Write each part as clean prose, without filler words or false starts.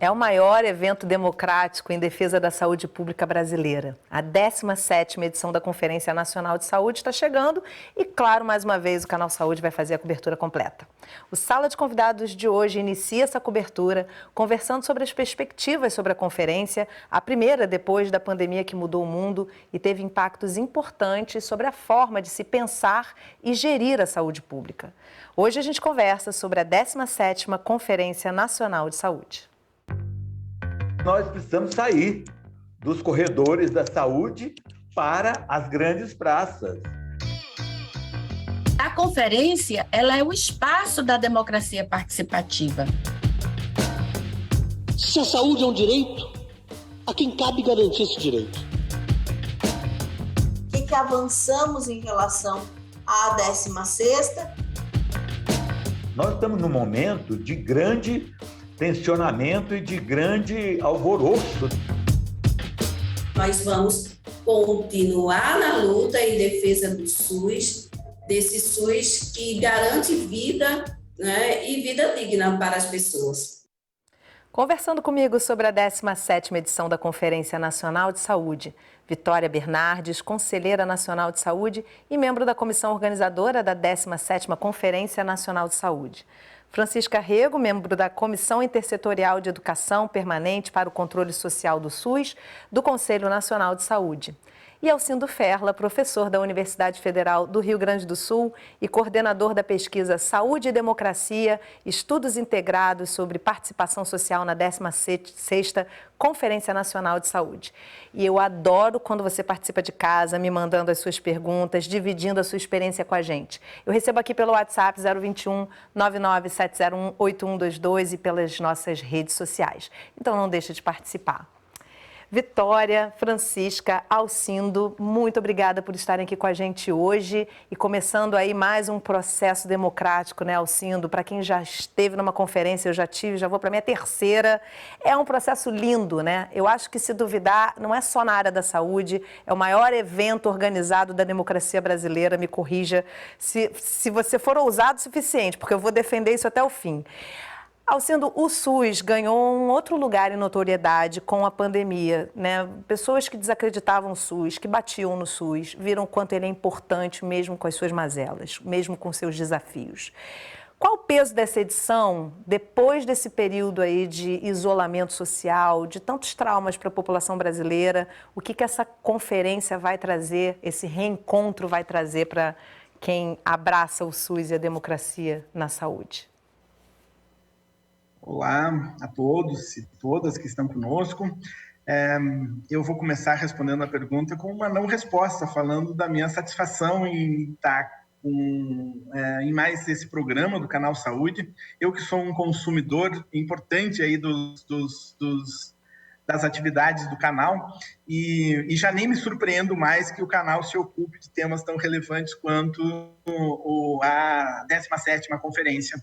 É o maior evento democrático em defesa da saúde pública brasileira. A 17ª edição da Conferência Nacional de Saúde está chegando e, claro, mais uma vez o Canal Saúde vai fazer a cobertura completa. O Sala de Convidados de hoje inicia essa cobertura conversando sobre as perspectivas sobre a conferência, a primeira depois da pandemia que mudou o mundo e teve impactos importantes sobre a forma de se pensar e gerir a saúde pública. Hoje a gente conversa sobre a 17ª Conferência Nacional de Saúde. Nós precisamos sair dos corredores da saúde para as grandes praças. A conferência, ela é o espaço da democracia participativa. Se a saúde é um direito, a quem cabe garantir esse direito? O que avançamos em relação à 16ª? Nós estamos num momento de grande tensionamento e de grande alvoroço. Nós vamos continuar na luta em defesa do SUS, desse SUS que garante vida, né, e vida digna para as pessoas. Conversando comigo sobre a 17ª edição da Conferência Nacional de Saúde, Vitória Bernardes, conselheira nacional de saúde e membro da comissão organizadora da 17ª Conferência Nacional de Saúde. Francisca Rego, membro da Comissão Intersetorial de Educação Permanente para o Controle Social do SUS, do Conselho Nacional de Saúde. E Alcindo Ferla, professor da Universidade Federal do Rio Grande do Sul e coordenador da pesquisa Saúde e Democracia, Estudos Integrados sobre Participação Social na 16ª Conferência Nacional de Saúde. E eu adoro quando você participa de casa, me mandando as suas perguntas, dividindo a sua experiência com a gente. Eu recebo aqui pelo WhatsApp 021 99701 8122 e pelas nossas redes sociais. Então não deixa de participar. Vitória, Francisca, Alcindo, muito obrigada por estarem aqui com a gente hoje e começando aí mais um processo democrático, né, Alcindo? Para quem já esteve numa conferência, eu já tive, já vou para a minha terceira. É um processo lindo, né? Eu acho que, se duvidar, não é só na área da saúde, é o maior evento organizado da democracia brasileira, me corrija se você for ousado o suficiente, porque eu vou defender isso até o fim. Alcindo, o SUS ganhou um outro lugar em notoriedade com a pandemia, né? Pessoas que desacreditavam o SUS, que batiam no SUS, viram o quanto ele é importante mesmo com as suas mazelas, mesmo com seus desafios. Qual o peso dessa edição, depois desse período aí de isolamento social, de tantos traumas para a população brasileira? O que essa conferência vai trazer, esse reencontro vai trazer para quem abraça o SUS e a democracia na saúde? Olá a todos e todas que estão conosco. Eu vou começar respondendo a pergunta com uma não resposta, falando da minha satisfação em estar em mais esse programa do Canal Saúde. Eu que sou um consumidor importante aí das atividades do canal e já nem me surpreendo mais que o canal se ocupe de temas tão relevantes quanto a 17ª conferência.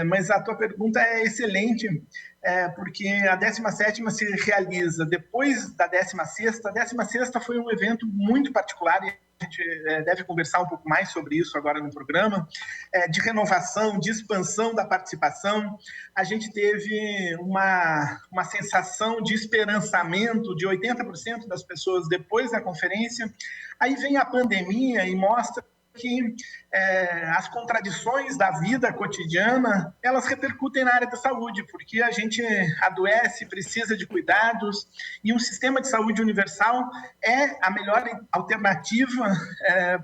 Mas a tua pergunta é excelente, porque a 17ª se realiza depois da 16ª. A 16ª foi um evento muito particular e a gente deve conversar um pouco mais sobre isso agora no programa, de renovação, de expansão da participação. A gente teve uma sensação de esperançamento de 80% das pessoas depois da conferência. Aí vem a pandemia e mostra que as contradições da vida cotidiana, elas repercutem na área da saúde, porque a gente adoece, precisa de cuidados, e um sistema de saúde universal é a melhor alternativa,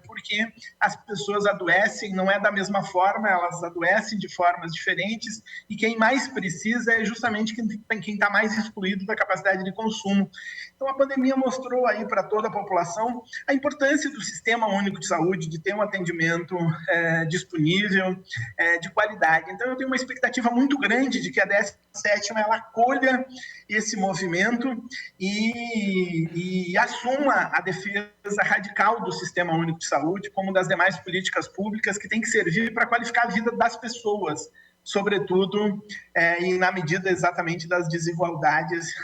porque as pessoas adoecem, não é da mesma forma, elas adoecem de formas diferentes, e quem mais precisa é justamente quem está mais excluído da capacidade de consumo. Então, a pandemia mostrou aí para toda a população a importância do Sistema Único de Saúde, de ter um atendimento disponível, de qualidade. Então, eu tenho uma expectativa muito grande de que a 17ª ela acolha esse movimento e assuma a defesa radical do Sistema Único de Saúde, como das demais políticas públicas que tem que servir para qualificar a vida das pessoas, sobretudo e na medida exatamente das desigualdades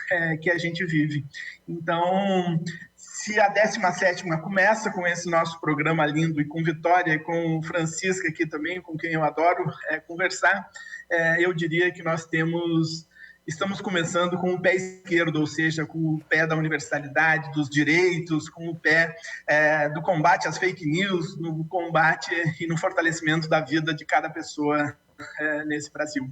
que a gente vive. Então, se a 17ª começa com esse nosso programa lindo e com Vitória e com Francisca aqui também, com quem eu adoro conversar, eu diria que nós temos estamos começando com o pé esquerdo, ou seja, com o pé da universalidade, dos direitos, com o pé do combate às fake news, no combate e no fortalecimento da vida de cada pessoa nesse Brasil.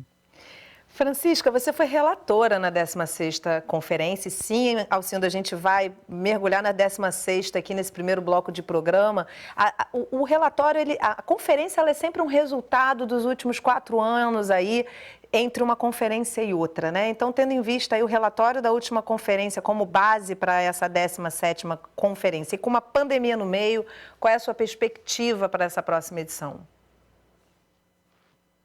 Francisca, você foi relatora na 16ª conferência. Sim, Alcindo, a gente vai mergulhar na 16ª aqui nesse primeiro bloco de programa. O relatório, a conferência, ela é sempre um resultado dos últimos 4 anos aí, entre uma conferência e outra, né? Então, tendo em vista aí o relatório da última conferência como base para essa 17ª conferência e com uma pandemia no meio, qual é a sua perspectiva para essa próxima edição?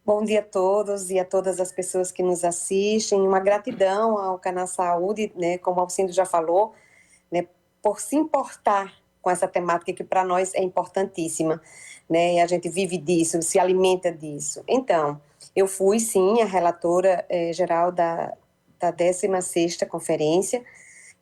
Bom dia a todos e a todas as pessoas que nos assistem. Uma gratidão ao Canal Saúde, né, como o Alcindo já falou, né, por se importar com essa temática que para nós é importantíssima, né, e a gente vive disso, se alimenta disso. Então, eu fui, sim, a relatora geral da 16ª conferência,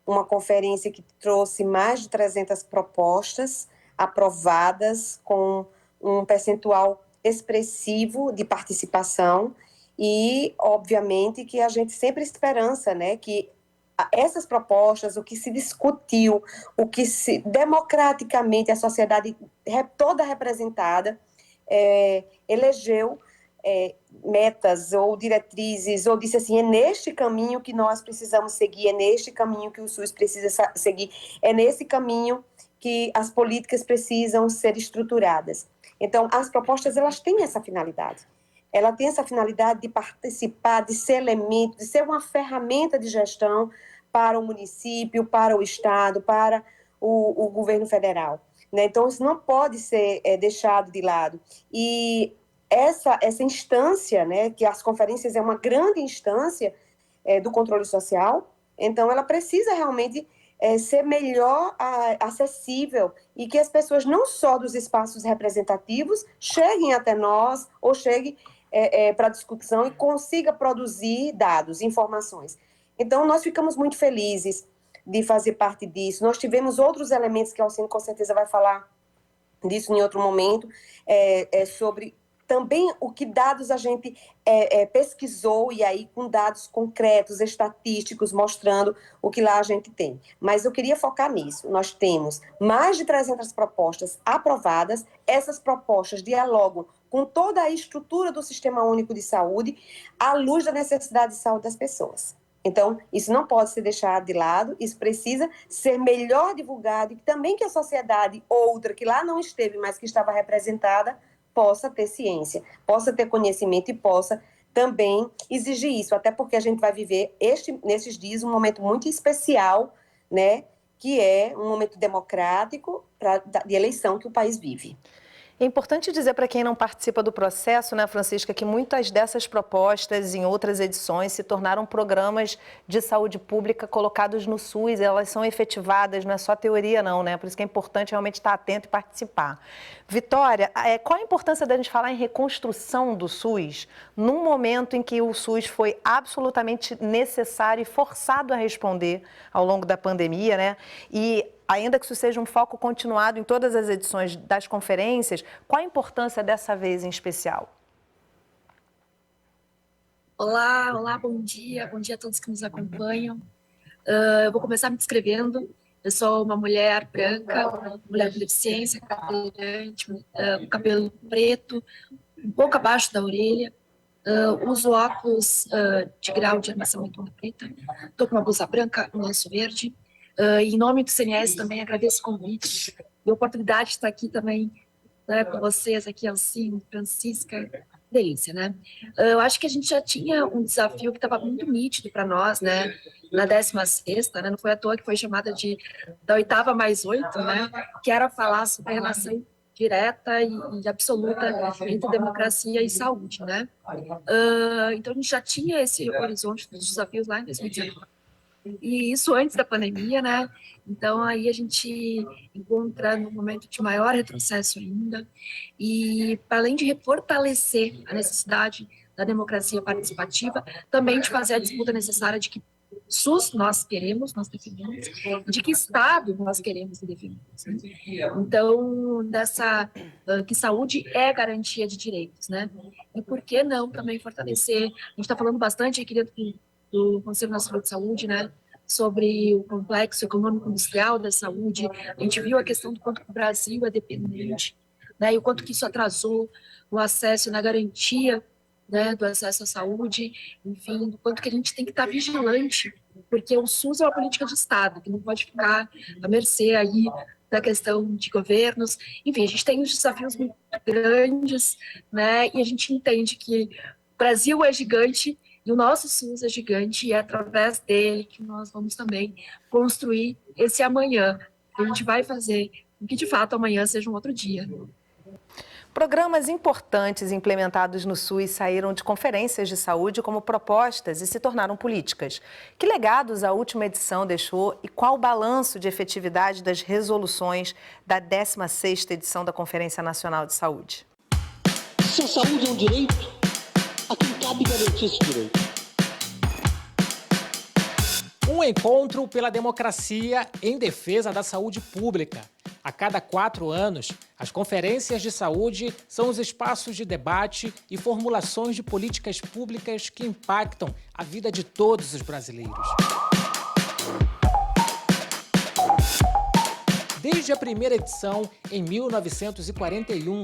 uma conferência que trouxe mais de 300 propostas aprovadas com um percentual expressivo de participação e, obviamente, que a gente sempre esperança, né, que essas propostas, o que se discutiu, o que se democraticamente a sociedade toda representada elegeu metas ou diretrizes, ou disse assim, é neste caminho que nós precisamos seguir, é neste caminho que o SUS precisa seguir, é nesse caminho que as políticas precisam ser estruturadas. Então, as propostas, elas têm essa finalidade. Ela tem essa finalidade de participar, de ser elemento, de ser uma ferramenta de gestão para o município, para o Estado, para o governo federal, né? Então, isso não pode ser deixado de lado. E essa instância, né, que as conferências é uma grande instância do controle social, então ela precisa realmente ser melhor acessível e que as pessoas, não só dos espaços representativos, cheguem até nós ou cheguem para discussão e consiga produzir dados, informações. Então, nós ficamos muito felizes de fazer parte disso. Nós tivemos outros elementos que a Alcindo com certeza vai falar disso em outro momento, sobre também o que dados a gente pesquisou, e aí com dados concretos, estatísticos, mostrando o que lá a gente tem. Mas eu queria focar nisso. Nós temos mais de 300 propostas aprovadas. Essas propostas dialogam com toda a estrutura do Sistema Único de Saúde, à luz da necessidade de saúde das pessoas. Então, isso não pode ser deixado de lado, isso precisa ser melhor divulgado, e também que a sociedade outra, que lá não esteve, mas que estava representada, possa ter ciência, possa ter conhecimento e possa também exigir isso, até porque a gente vai viver nesses dias um momento muito especial, né, que é um momento democrático de eleição que o país vive. É importante dizer para quem não participa do processo, né, Francisca, que muitas dessas propostas em outras edições se tornaram programas de saúde pública colocados no SUS, elas são efetivadas, não é só teoria não, né? Por isso que é importante realmente estar atento e participar. Vitória, qual a importância da gente falar em reconstrução do SUS num momento em que o SUS foi absolutamente necessário e forçado a responder ao longo da pandemia, né? E ainda que isso seja um foco continuado em todas as edições das conferências, qual a importância dessa vez em especial? Olá, bom dia a todos que nos acompanham. Eu vou começar me descrevendo. Eu sou uma mulher branca, mulher com deficiência, cadeirante, com cabelo preto, um pouco abaixo da orelha. Uso óculos de grau de armação muito preta. Estou com uma blusa branca, um lenço verde. Em nome do CNS também agradeço o convite e a oportunidade de estar aqui também, né, com vocês, aqui, Alcindo, Francisca, delícia, né? Eu acho que a gente já tinha um desafio que estava muito nítido para nós, né, na 16ª, né, não foi à toa que foi chamada da 8ª mais 8, né, que era falar sobre a relação direta e absoluta entre democracia e saúde, né? Então a gente já tinha esse horizonte dos desafios lá em 2019. E isso antes da pandemia, né? Então, aí a gente encontra num momento de maior retrocesso ainda. E, para além de fortalecer a necessidade da democracia participativa, também de fazer a disputa necessária de que SUS nós queremos, nós defendemos, de que Estado nós queremos e defendemos. Né? Então, que saúde é garantia de direitos, né? E por que não também fortalecer? A gente está falando bastante aqui dentro do Conselho Nacional de Saúde, né, sobre o complexo econômico-industrial da saúde. A gente viu a questão do quanto o Brasil é dependente, né, e o quanto que isso atrasou o acesso e na garantia, né, do acesso à saúde, enfim, do quanto que a gente tem que estar vigilante, porque o SUS é uma política de Estado, que não pode ficar à mercê aí da questão de governos. Enfim, a gente tem uns desafios muito grandes, né, e a gente entende que o Brasil é gigante e o nosso SUS é gigante, e é através dele que nós vamos também construir esse amanhã. A gente vai fazer com que, de fato, amanhã seja um outro dia. Programas importantes implementados no SUS saíram de conferências de saúde como propostas e se tornaram políticas. Que legados a última edição deixou e qual o balanço de efetividade das resoluções da 16ª edição da Conferência Nacional de Saúde? Se a saúde é um direito, a quem cabe garantir esse direito. Um encontro pela democracia em defesa da saúde pública. A cada 4 anos, as conferências de saúde são os espaços de debate e formulações de políticas públicas que impactam a vida de todos os brasileiros. Desde a primeira edição, em 1941,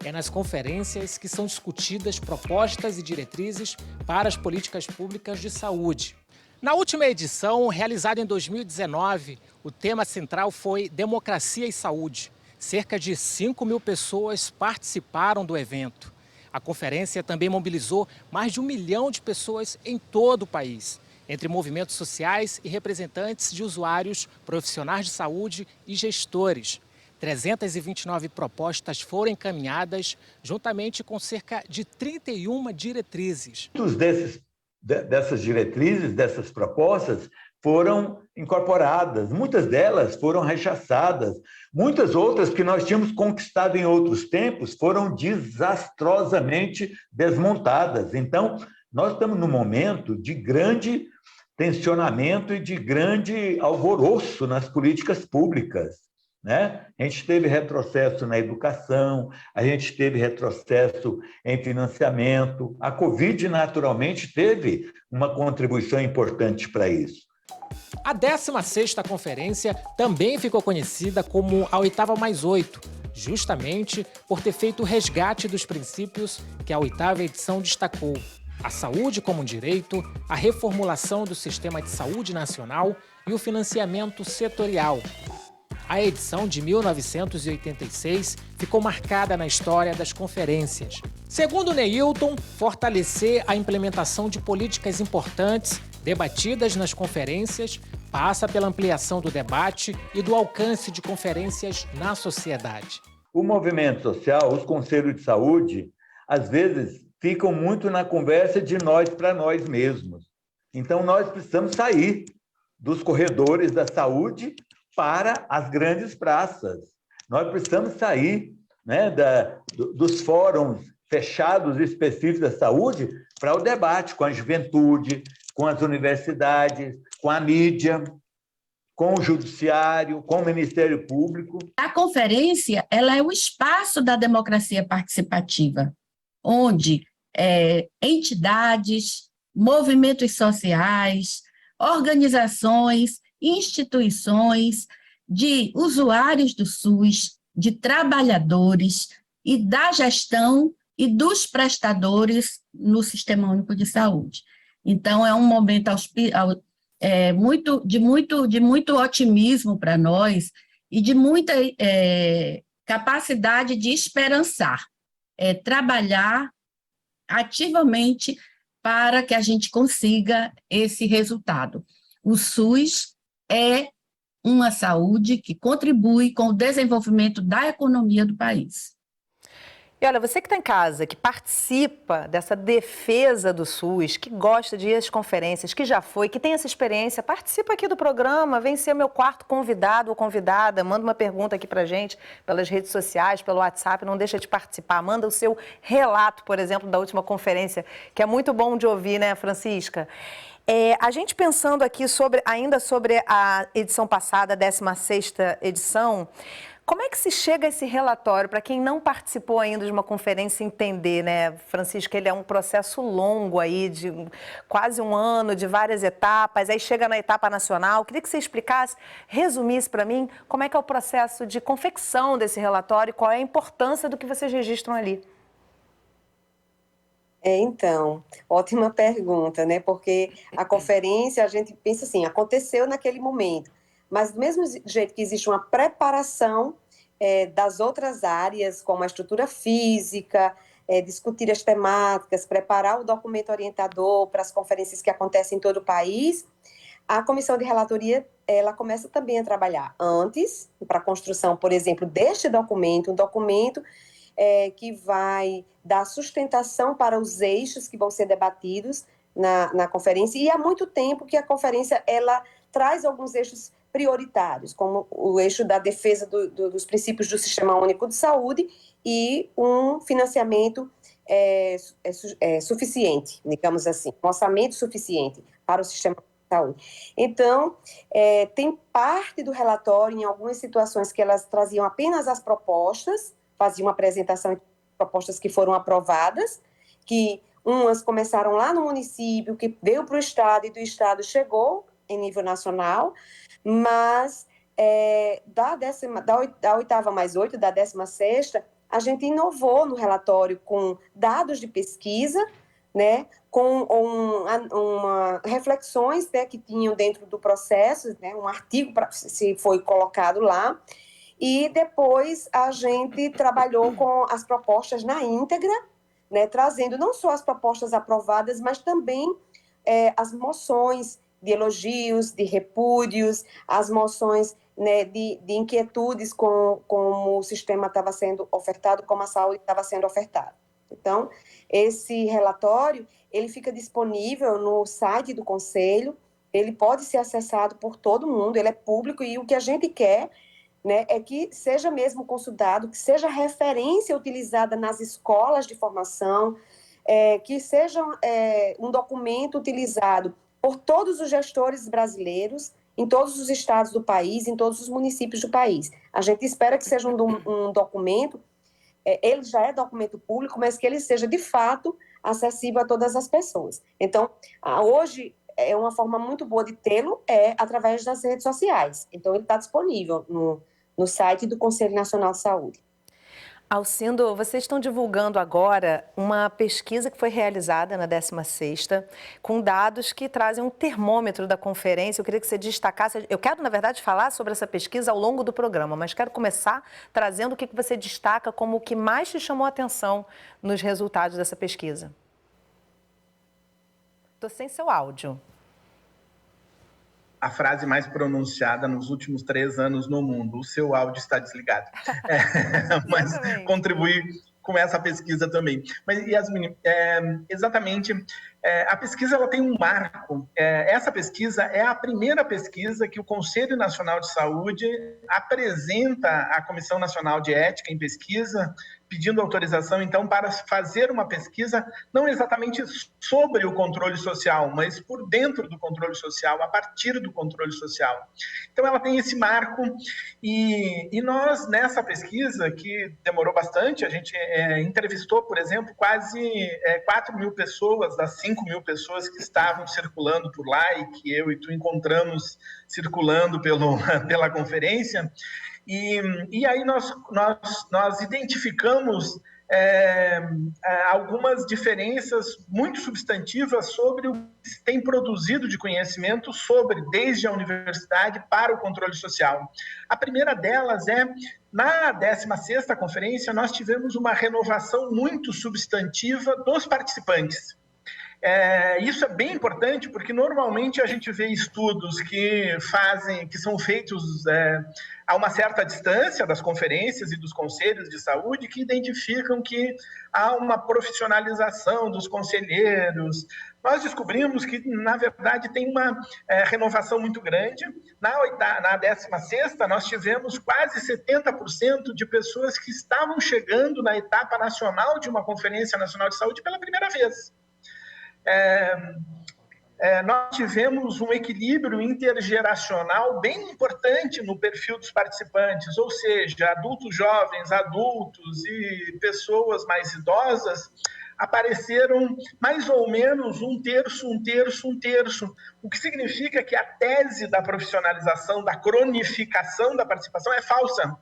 é nas conferências que são discutidas propostas e diretrizes para as políticas públicas de saúde. Na última edição, realizada em 2019, o tema central foi Democracia e Saúde. Cerca de 5.000 pessoas participaram do evento. A conferência também mobilizou mais de 1 milhão de pessoas em todo o país, entre movimentos sociais e representantes de usuários, profissionais de saúde e gestores. 329 propostas foram encaminhadas, juntamente com cerca de 31 diretrizes. Dessas diretrizes, dessas propostas, foram incorporadas. Muitas delas foram rechaçadas. Muitas outras que nós tínhamos conquistado em outros tempos foram desastrosamente desmontadas. Então, nós estamos num momento de grande tensionamento e de grande alvoroço nas políticas públicas, né? A gente teve retrocesso na educação, a gente teve retrocesso em financiamento. A Covid, naturalmente, teve uma contribuição importante para isso. A 16ª conferência também ficou conhecida como a 8ª+8, justamente por ter feito o resgate dos princípios que a 8ª edição destacou: a saúde como um direito, a reformulação do sistema de saúde nacional e o financiamento setorial. A edição de 1986 ficou marcada na história das conferências. Segundo Neilton, fortalecer a implementação de políticas importantes debatidas nas conferências passa pela ampliação do debate e do alcance de conferências na sociedade. O movimento social, os conselhos de saúde, às vezes ficam muito na conversa de nós para nós mesmos. Então, nós precisamos sair dos corredores da saúde para as grandes praças. Nós precisamos sair, né, dos fóruns fechados específicos da saúde para o debate com a juventude, com as universidades, com a mídia, com o judiciário, com o Ministério Público. A conferência, ela é o espaço da democracia participativa, onde entidades, movimentos sociais, organizações, instituições de usuários do SUS, de trabalhadores e da gestão e dos prestadores no Sistema Único de Saúde. Então, é um momento de muito otimismo para nós e de muita capacidade de esperançar, trabalhar ativamente para que a gente consiga esse resultado. O SUS é uma saúde que contribui com o desenvolvimento da economia do país. E olha, você que está em casa, que participa dessa defesa do SUS, que gosta de ir às conferências, que já foi, que tem essa experiência, participa aqui do programa, vem ser meu quarto convidado ou convidada, manda uma pergunta aqui pra gente pelas redes sociais, pelo WhatsApp, não deixa de participar, manda o seu relato, por exemplo, da última conferência, que é muito bom de ouvir, né, Francisca? A gente pensando aqui ainda sobre a edição passada, a 16ª edição, Como é que se chega a esse relatório, para quem não participou ainda de uma conferência entender, né, Francisco, ele é um processo longo aí, de quase um ano, de várias etapas, aí chega na etapa nacional. Queria que você explicasse, resumisse para mim, como é que é o processo de confecção desse relatório e qual é a importância do que vocês registram ali. Então, ótima pergunta, né? Porque a conferência, a gente pensa assim, aconteceu naquele momento, mas do mesmo jeito que existe uma preparação das outras áreas, como a estrutura física, discutir as temáticas, preparar o documento orientador para as conferências que acontecem em todo o país, a comissão de relatoria, ela começa também a trabalhar antes, para a construção, por exemplo, deste documento, um documento que vai dar sustentação para os eixos que vão ser debatidos na conferência, e há muito tempo que a conferência, ela traz alguns eixos prioritários, como o eixo da defesa dos princípios do Sistema Único de Saúde e um financiamento suficiente, digamos assim, um orçamento suficiente para o Sistema de Saúde. Então, tem parte do relatório, em algumas situações, que elas traziam apenas as propostas, faziam uma apresentação de propostas que foram aprovadas, que umas começaram lá no município, que veio para o Estado, e do Estado chegou em nível nacional, mas da oitava mais 8, da 16ª, a gente inovou no relatório com dados de pesquisa, né, com reflexões, né, que tinham dentro do processo, né, um artigo se foi colocado lá, e depois a gente trabalhou com as propostas na íntegra, né, trazendo não só as propostas aprovadas, mas também as moções de elogios, de repúdios, as moções, né, de inquietudes com como o sistema estava sendo ofertado, como a saúde estava sendo ofertada. Então, esse relatório, ele fica disponível no site do Conselho, ele pode ser acessado por todo mundo, ele é público, e o que a gente quer, né, é que seja mesmo consultado, que seja referência utilizada nas escolas de formação, que seja um documento utilizado por todos os gestores brasileiros, em todos os estados do país, em todos os municípios do país. A gente espera que seja um documento, ele já é documento público, mas que ele seja, de fato, acessível a todas as pessoas. Então, hoje, uma forma muito boa de tê-lo através das redes sociais. Então, ele está disponível no site do Conselho Nacional de Saúde. Alcindo, vocês estão divulgando agora uma pesquisa que foi realizada na 16ª, com dados que trazem um termômetro da conferência. Eu queria que você destacasse, eu quero, na verdade, falar sobre essa pesquisa ao longo do programa, mas quero começar trazendo o que você destaca como o que mais te chamou a atenção nos resultados dessa pesquisa. Estou sem seu áudio. A frase mais pronunciada nos últimos 3 anos no mundo: o seu áudio está desligado. Mas contribuir com essa pesquisa também. Mas, Yasmin, exatamente, a pesquisa ela tem um marco. Essa pesquisa é a primeira pesquisa que o Conselho Nacional de Saúde apresenta à Comissão Nacional de Ética em Pesquisa, pedindo autorização, então, para fazer uma pesquisa não exatamente sobre o controle social, mas por dentro do controle social, a partir do controle social. Então, ela tem esse marco, e nós, nessa pesquisa, que demorou bastante, a gente entrevistou, por exemplo, quase 4.000 pessoas das 5.000 pessoas que estavam circulando por lá e que eu e tu encontramos circulando pela conferência. E aí nós identificamos algumas diferenças muito substantivas sobre o que se tem produzido de conhecimento desde a universidade para o controle social. A primeira delas na 16ª conferência, nós tivemos uma renovação muito substantiva dos participantes. Isso é bem importante, porque normalmente a gente vê estudos que são feitos a uma certa distância das conferências e dos conselhos de saúde, que identificam que há uma profissionalização dos conselheiros. Nós descobrimos que, na verdade, tem uma renovação muito grande. Na 16ª, nós tivemos quase 70% de pessoas que estavam chegando na etapa nacional de uma Conferência Nacional de Saúde pela primeira vez. nós tivemos um equilíbrio intergeracional bem importante no perfil dos participantes, ou seja, adultos jovens, adultos e pessoas mais idosas apareceram mais ou menos um terço, o que significa que a tese da profissionalização, da cronificação da participação é falsa,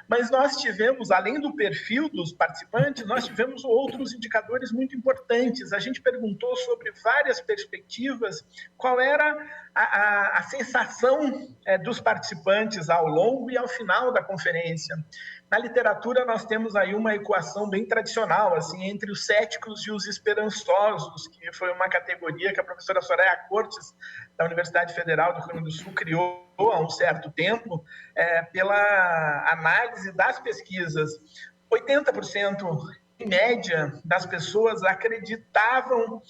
mas nós tivemos, além do perfil dos participantes, nós tivemos outros indicadores muito importantes. A gente perguntou sobre várias perspectivas, qual era a sensação dos participantes ao longo e ao final da conferência. Na literatura, nós temos aí uma equação bem tradicional, assim, entre os céticos e os esperançosos, que foi uma categoria que a professora Soraya Cortes, da Universidade Federal do Rio Grande do Sul, criou há um certo tempo, pela análise das pesquisas. 80%, em média, das pessoas acreditavam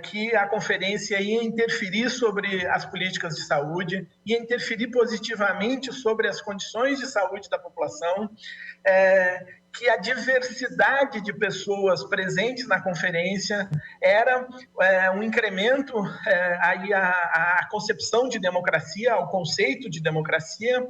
que a conferência ia interferir sobre as políticas de saúde, ia interferir positivamente sobre as condições de saúde da população, que a diversidade de pessoas presentes na conferência era um incremento aí a concepção de democracia, ao conceito de democracia.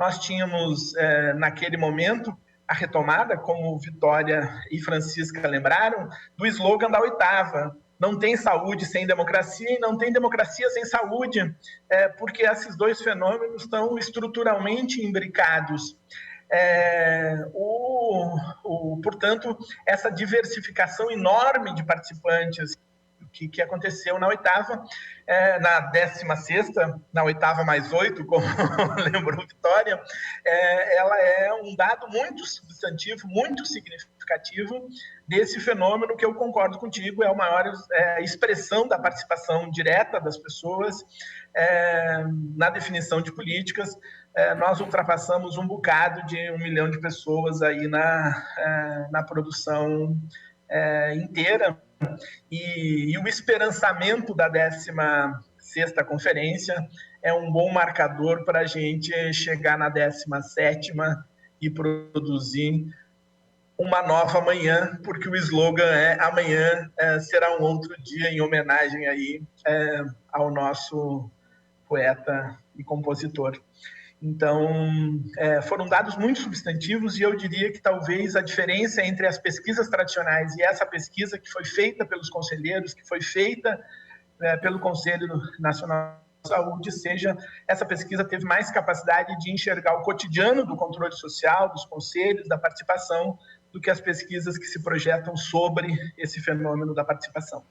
Nós tínhamos, naquele momento, a retomada, como Vitória e Francisca lembraram, do slogan da 8ª. Não tem saúde sem democracia e não tem democracia sem saúde, porque esses dois fenômenos estão estruturalmente imbricados. Portanto, essa diversificação enorme de participantes que aconteceu na 8ª, na 16ª, na 8ª mais 8, como lembrou Vitória, ela é um dado muito substantivo, muito significativo desse fenômeno que eu concordo contigo, é a maior expressão da participação direta das pessoas na definição de políticas. Nós ultrapassamos um bocado de 1 milhão de pessoas aí na produção inteira, e o esperançamento da 16ª conferência é um bom marcador para a gente chegar na 17ª e produzir uma nova manhã, porque o slogan é amanhã será um outro dia, em homenagem aí ao nosso poeta e compositor. Então, foram dados muito substantivos, e eu diria que talvez a diferença entre as pesquisas tradicionais e essa pesquisa que foi feita pelos conselheiros, que foi feita pelo Conselho Nacional de Saúde, seja essa pesquisa teve mais capacidade de enxergar o cotidiano do controle social, dos conselhos, da participação, do que as pesquisas que se projetam sobre esse fenômeno da participação.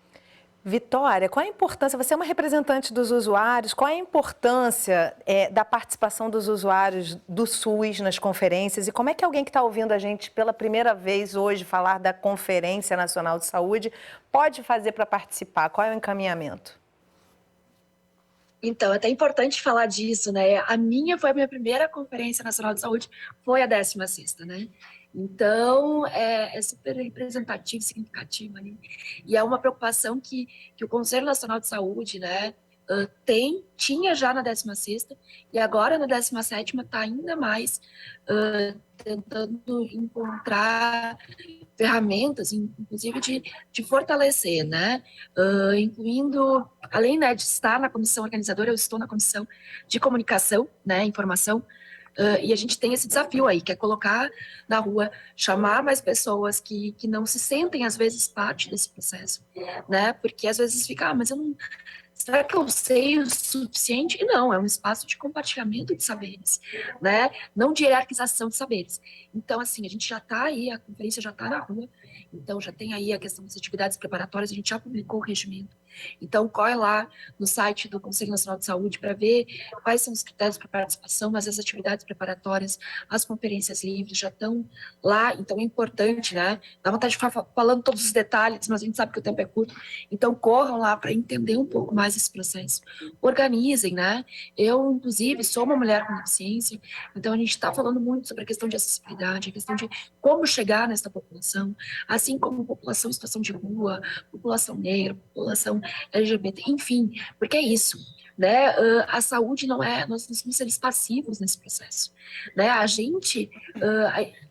Vitória, qual a importância, você é uma representante dos usuários, qual a importância da participação dos usuários do SUS nas conferências, e como é que alguém que está ouvindo a gente pela primeira vez hoje falar da Conferência Nacional de Saúde pode fazer para participar? Qual é o encaminhamento? Então, é até importante falar disso, né? A minha primeira Conferência Nacional de Saúde, foi a 16ª, né? Então, é super representativo, significativo, né? E é uma preocupação que o Conselho Nacional de Saúde, né, tinha já na 16ª, e agora na 17ª está ainda mais tentando encontrar ferramentas, inclusive de fortalecer, né? Incluindo, além, né, de estar na comissão organizadora, eu estou na comissão de comunicação, né, informação, e a gente tem esse desafio aí, que é colocar na rua, chamar mais pessoas que não se sentem, às vezes, parte desse processo, né? Porque às vezes fica, mas eu não... Será que eu sei o suficiente? E não, é um espaço de compartilhamento de saberes, né? Não de hierarquização de saberes. Então, assim, a gente já está aí, a conferência já está na rua, então já tem aí a questão das atividades preparatórias, a gente já publicou o regimento. Então, corre lá no site do Conselho Nacional de Saúde para ver quais são os critérios para participação, mas as atividades preparatórias, as conferências livres já estão lá, então é importante, né? Dá vontade de ficar falando todos os detalhes, mas a gente sabe que o tempo é curto, então corram lá para entender um pouco mais esse processo. Organizem, né? Eu, inclusive, sou uma mulher com deficiência, então a gente está falando muito sobre a questão de acessibilidade, a questão de como chegar nessa população, assim como população em situação de rua, população negra, população LGBT, enfim, porque é isso, né? A saúde não é, nós não somos seres passivos nesse processo, né? A gente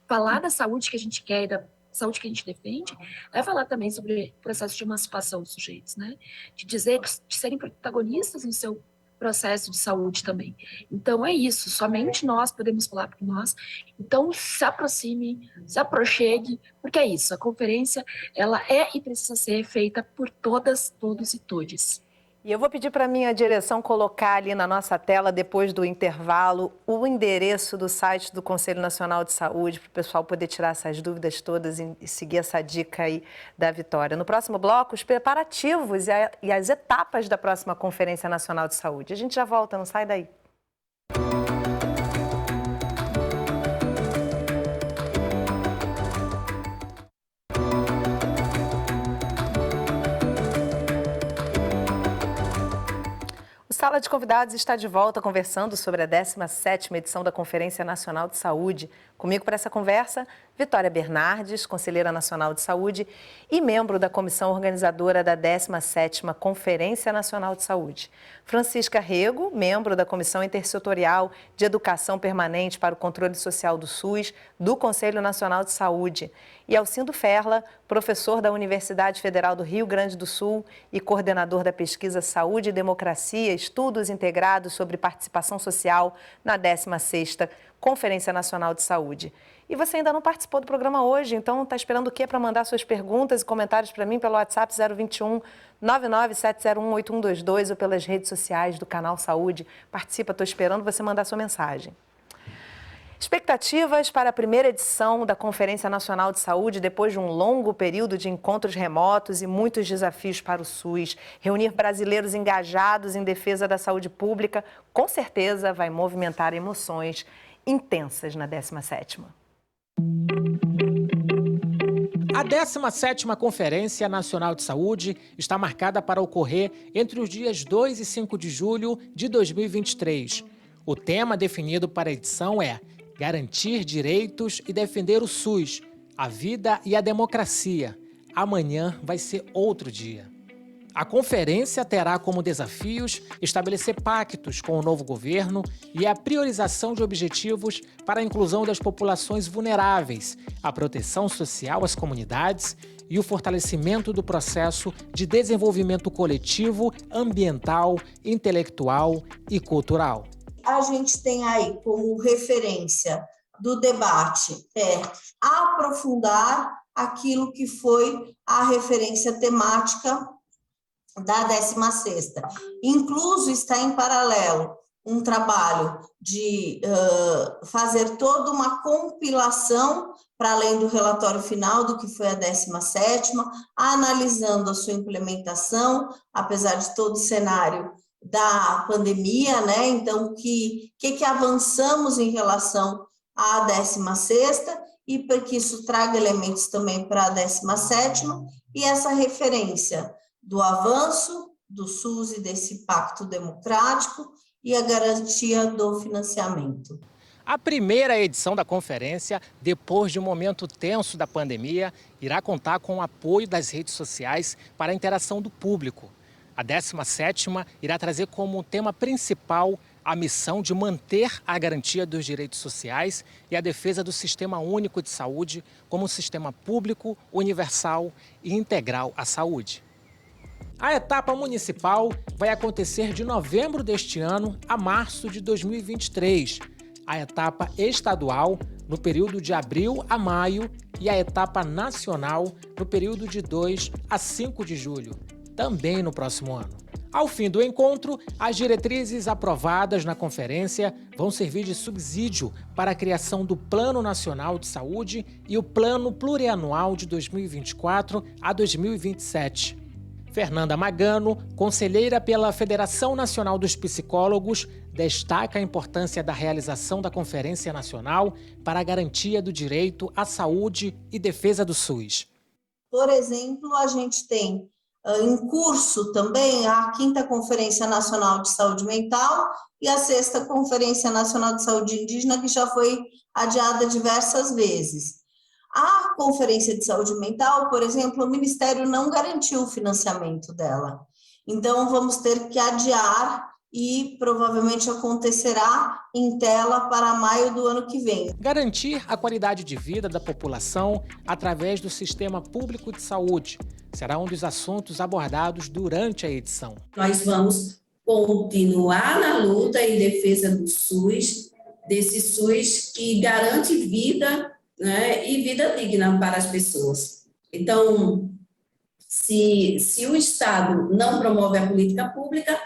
falar da saúde que a gente quer, saúde que a gente defende, vai falar também sobre o processo de emancipação dos sujeitos, né? De dizer, de serem protagonistas no seu processo de saúde também. Então, é isso, somente nós podemos falar por nós. Então, se aproxime, se aproxime, porque é isso, a conferência, ela é e precisa ser feita por todas, todos e todes. E eu vou pedir para a minha direção colocar ali na nossa tela, depois do intervalo, o endereço do site do Conselho Nacional de Saúde, para o pessoal poder tirar essas dúvidas todas e seguir essa dica aí da Vitória. No próximo bloco, os preparativos e as etapas da próxima Conferência Nacional de Saúde. A gente já volta, não sai daí. Sala de Convidados está de volta conversando sobre a 17ª edição da Conferência Nacional de Saúde. Comigo para essa conversa, Vitória Bernardes, conselheira nacional de saúde e membro da comissão organizadora da 17ª Conferência Nacional de Saúde. Francisca Rego, membro da Comissão Intersetorial de Educação Permanente para o Controle Social do SUS, do Conselho Nacional de Saúde. E Alcindo Ferla, professor da Universidade Federal do Rio Grande do Sul e coordenador da pesquisa Saúde e Democracia, Estudos Integrados sobre Participação Social na 16ª Conferência Nacional de Saúde. E você ainda não participou do programa hoje, então está esperando o quê para mandar suas perguntas e comentários para mim pelo WhatsApp 021 997018122 ou pelas redes sociais do Canal Saúde. Participa, estou esperando você mandar sua mensagem. Expectativas para a primeira edição da Conferência Nacional de Saúde depois de um longo período de encontros remotos e muitos desafios para o SUS. Reunir brasileiros engajados em defesa da saúde pública, com certeza vai movimentar emoções intensas na 17ª. A 17ª Conferência Nacional de Saúde está marcada para ocorrer entre os dias 2 e 5 de julho de 2023. O tema definido para a edição é garantir direitos e defender o SUS, a vida e a democracia. Amanhã vai ser outro dia. A conferência terá como desafios estabelecer pactos com o novo governo e a priorização de objetivos para a inclusão das populações vulneráveis, a proteção social às comunidades e o fortalecimento do processo de desenvolvimento coletivo, ambiental, intelectual e cultural. A gente tem aí como referência do debate aprofundar aquilo que foi a referência temática da 16ª. Incluso está em paralelo um trabalho de fazer toda uma compilação para além do relatório final do que foi a 17ª, analisando a sua implementação, apesar de todo o cenário da pandemia, né? Então, que avançamos em relação à 16ª e para que isso traga elementos também para a 17ª e essa referência do avanço do SUS e desse pacto democrático e a garantia do financiamento. A primeira edição da conferência, depois de um momento tenso da pandemia, irá contar com o apoio das redes sociais para a interação do público. A 17ª irá trazer como tema principal a missão de manter a garantia dos direitos sociais e a defesa do Sistema Único de Saúde como um sistema público, universal e integral à saúde. A etapa municipal vai acontecer de novembro deste ano a março de 2023. A etapa estadual no período de abril a maio e a etapa nacional no período de 2 a 5 de julho. Também no próximo ano. Ao fim do encontro, as diretrizes aprovadas na conferência vão servir de subsídio para a criação do Plano Nacional de Saúde e o Plano Plurianual de 2024 a 2027. Fernanda Magano, conselheira pela Federação Nacional dos Psicólogos, destaca a importância da realização da Conferência Nacional para a garantia do direito à saúde e defesa do SUS. Por exemplo, a gente tem em curso também a 5ª Conferência Nacional de Saúde Mental e a 6ª Conferência Nacional de Saúde Indígena, que já foi adiada diversas vezes. A Conferência de Saúde Mental, por exemplo, o Ministério não garantiu o financiamento dela. Então, vamos ter que adiar e provavelmente acontecerá em tela para maio do ano que vem. Garantir a qualidade de vida da população através do sistema público de saúde será um dos assuntos abordados durante a edição. Nós vamos continuar na luta em defesa do SUS, desse SUS que garante vida, né, e vida digna para as pessoas. Então, se o Estado não promove a política pública,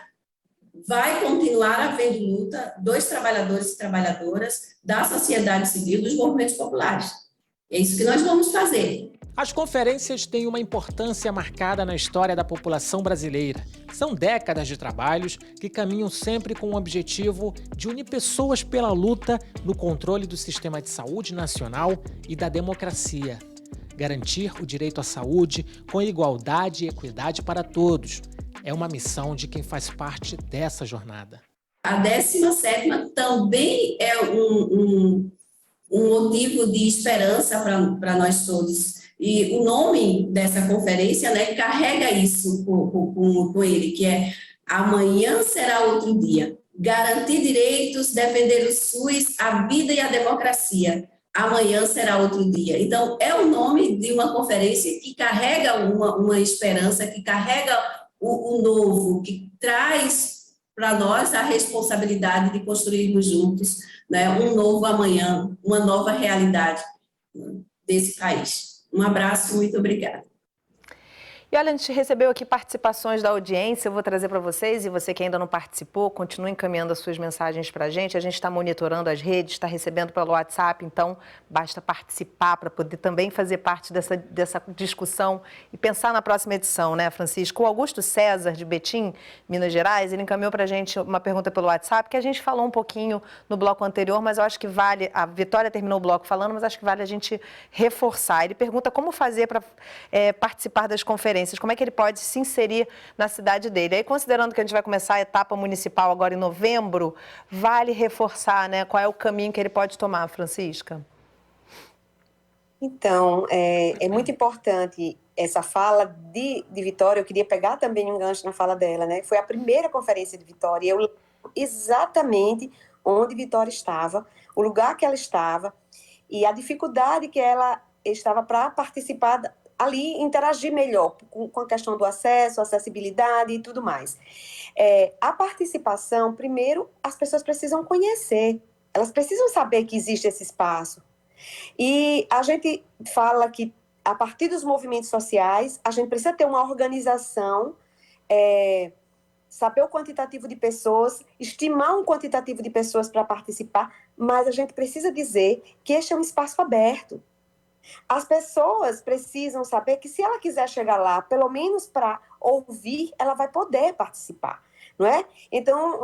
vai continuar havendo luta dos trabalhadores e trabalhadoras, da sociedade civil, dos movimentos populares. É isso que nós vamos fazer. As conferências têm uma importância marcada na história da população brasileira. São décadas de trabalhos que caminham sempre com o objetivo de unir pessoas pela luta no controle do sistema de saúde nacional e da democracia. Garantir o direito à saúde com igualdade e equidade para todos. É uma missão de quem faz parte dessa jornada. A 17ª também é um motivo de esperança para nós todos. E o nome dessa conferência, né, carrega isso com ele, que é Amanhã Será Outro Dia. Garantir direitos, defender o SUS, a vida e a democracia. Amanhã será outro dia. Então, é o nome de uma conferência que carrega uma esperança, que carrega o novo, que traz para nós a responsabilidade de construirmos juntos, né, um novo amanhã, uma nova realidade desse país. Um abraço, muito obrigada. E olha, a gente recebeu aqui participações da audiência, eu vou trazer para vocês, e você que ainda não participou, continue encaminhando as suas mensagens para a gente está monitorando as redes, está recebendo pelo WhatsApp, então basta participar para poder também fazer parte dessa discussão e pensar na próxima edição, né, Francisco? O Augusto César, de Betim, Minas Gerais, ele encaminhou para a gente uma pergunta pelo WhatsApp, que a gente falou um pouquinho no bloco anterior, mas eu acho que vale, a Vitória terminou o bloco falando, mas acho que vale a gente reforçar. Ele pergunta como fazer para participar das conferências, como é que ele pode se inserir na cidade dele. Aí, considerando que a gente vai começar a etapa municipal agora em novembro, vale reforçar, né, qual é o caminho que ele pode tomar, Francisca? Então, é muito importante essa fala de Vitória. Eu queria pegar também um gancho na fala dela, né? Foi a primeira conferência de Vitória, eu lembro exatamente onde Vitória estava, o lugar que ela estava e a dificuldade que ela estava para participar ali, interagir melhor com a questão do acesso, acessibilidade e tudo mais. A participação, primeiro, as pessoas precisam conhecer, elas precisam saber que existe esse espaço. E a gente fala que, a partir dos movimentos sociais, a gente precisa ter uma organização, saber o quantitativo de pessoas, estimar um quantitativo de pessoas para participar, mas a gente precisa dizer que este é um espaço aberto. As pessoas precisam saber que, se ela quiser chegar lá, pelo menos para ouvir, ela vai poder participar, não é? Então,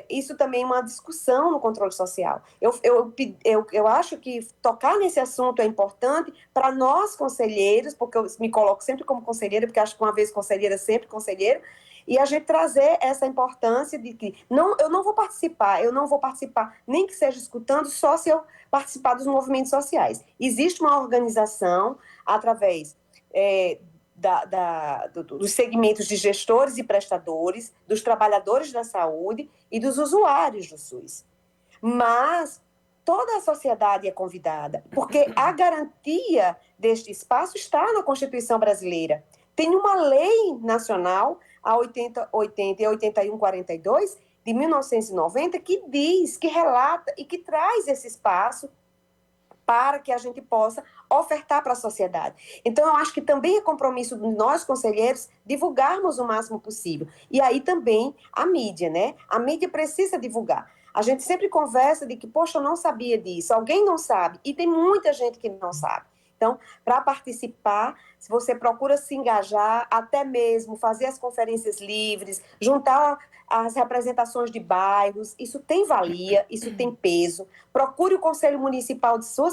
isso também é uma discussão no controle social. Eu acho que tocar nesse assunto é importante para nós, conselheiros, porque eu me coloco sempre como conselheira, porque acho que uma vez conselheira, sempre conselheiro, e a gente trazer essa importância de que eu não vou participar nem que seja escutando, só se eu participar dos movimentos sociais. Existe uma organização através dos segmentos de gestores e prestadores, dos trabalhadores da saúde e dos usuários do SUS. Mas toda a sociedade é convidada, porque a garantia deste espaço está na Constituição brasileira. Tem uma lei nacional, a 8080 e 8142, de 1990, que diz, que relata e que traz esse espaço para que a gente possa ofertar para a sociedade. Então, eu acho que também é compromisso de nós, conselheiros, divulgarmos o máximo possível. E aí também a mídia, né? A mídia precisa divulgar. A gente sempre conversa de que, poxa, eu não sabia disso, alguém não sabe, e tem muita gente que não sabe. Então, para participar, se você procura se engajar, até mesmo fazer as conferências livres, juntar as representações de bairros, isso tem valia, isso tem peso. Procure o Conselho Municipal de sua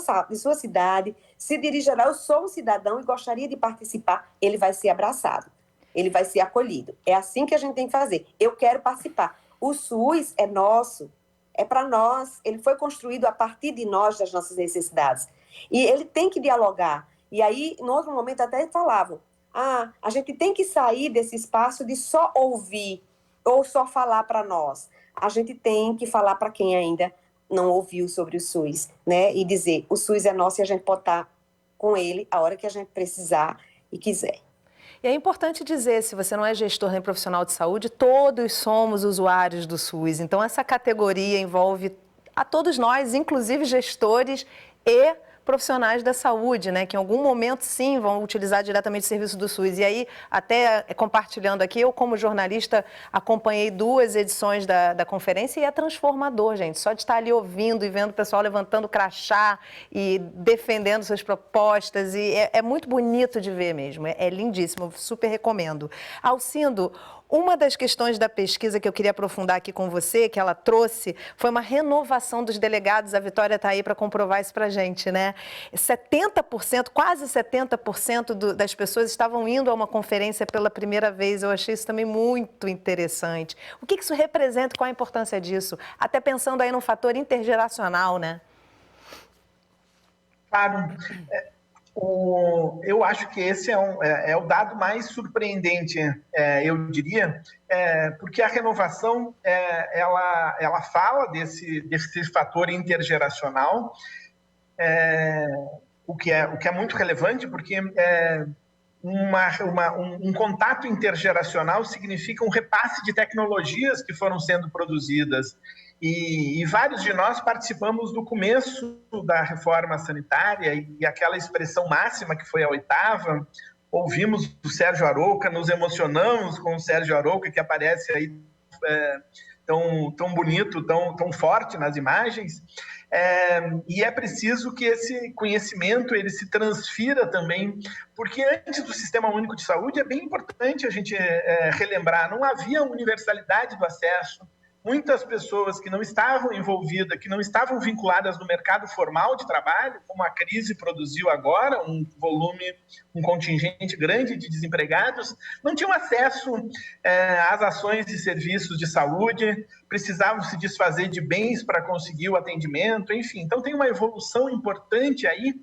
cidade, se dirigirá, eu sou um cidadão e gostaria de participar, ele vai ser abraçado, ele vai ser acolhido. É assim que a gente tem que fazer. Eu quero participar. O SUS é nosso, é para nós, ele foi construído a partir de nós, das nossas necessidades. E ele tem que dialogar. E aí, em outro momento, até falavam, a gente tem que sair desse espaço de só ouvir. ou só falar para nós. A gente tem que falar para quem ainda não ouviu sobre o SUS, né? E dizer, o SUS é nosso e a gente pode estar com ele a hora que a gente precisar e quiser. E é importante dizer, se você não é gestor nem profissional de saúde, todos somos usuários do SUS. Então, essa categoria envolve a todos nós, inclusive gestores e profissionais da saúde, né, que em algum momento, sim, vão utilizar diretamente o serviço do SUS. E aí, até compartilhando aqui, eu, como jornalista, acompanhei 2 edições da conferência e é transformador, gente. Só de estar ali ouvindo e vendo o pessoal levantando crachá e defendendo suas propostas. E é muito bonito de ver mesmo, é lindíssimo, eu super recomendo. Alcindo, uma das questões da pesquisa que eu queria aprofundar aqui com você, que ela trouxe, foi uma renovação dos delegados. A Vitória está aí para comprovar isso para a gente, né? 70%, quase 70% das pessoas estavam indo a uma conferência pela primeira vez. Eu achei isso também muito interessante. O que isso representa e qual a importância disso? Até pensando aí num fator intergeracional, né? Claro. Eu acho que esse é o dado mais surpreendente, eu diria, porque a renovação ela fala desse fator intergeracional, o que é muito relevante, porque um contato intergeracional significa um repasse de tecnologias que foram sendo produzidas. E vários de nós participamos do começo da reforma sanitária e aquela expressão máxima que foi a 8ª, ouvimos o Sérgio Arouca, nos emocionamos com o Sérgio Arouca, que aparece aí tão bonito, tão forte nas imagens, e é preciso que esse conhecimento ele se transfira também, porque antes do Sistema Único de Saúde é bem importante a gente relembrar, não havia universalidade do acesso. Muitas pessoas que não estavam envolvidas, que não estavam vinculadas no mercado formal de trabalho, como a crise produziu agora, um contingente grande de desempregados, não tinham acesso às ações e serviços de saúde, precisavam se desfazer de bens para conseguir o atendimento, enfim. Então, tem uma evolução importante aí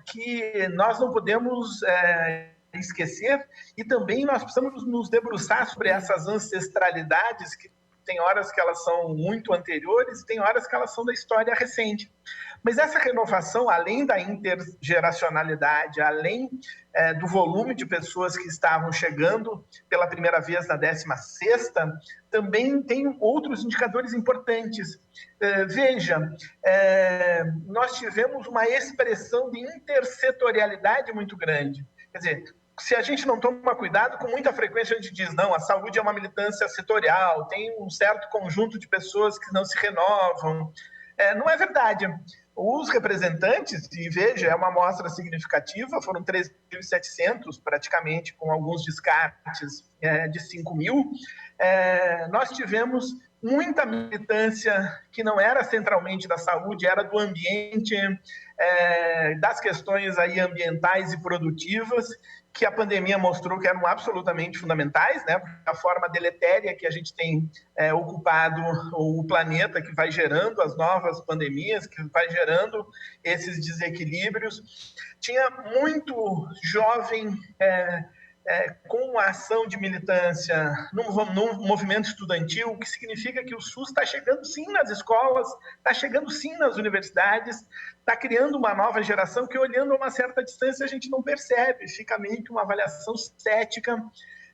que nós não podemos esquecer, e também nós precisamos nos debruçar sobre essas ancestralidades que tem horas que elas são muito anteriores, tem horas que elas são da história recente. Mas essa renovação, além da intergeracionalidade, além do volume de pessoas que estavam chegando pela primeira vez na 16ª, também tem outros indicadores importantes. Veja, nós tivemos uma expressão de intersetorialidade muito grande. Quer dizer, se a gente não toma cuidado, com muita frequência a gente diz, não, a saúde é uma militância setorial, tem um certo conjunto de pessoas que não se renovam. Não é verdade. Os representantes, e veja, é uma amostra significativa, foram 3.700 praticamente, com alguns descartes de 5.000. Nós tivemos muita militância que não era centralmente da saúde, era do ambiente, das questões aí ambientais e produtivas, que a pandemia mostrou que eram absolutamente fundamentais, né? A forma deletéria que a gente tem ocupado o planeta, que vai gerando as novas pandemias, que vai gerando esses desequilíbrios. Tinha muito jovem com a ação de militância num movimento estudantil, o que significa que o SUS está chegando sim nas escolas, está chegando sim nas universidades, está criando uma nova geração que, olhando a uma certa distância, a gente não percebe, fica meio que uma avaliação cética.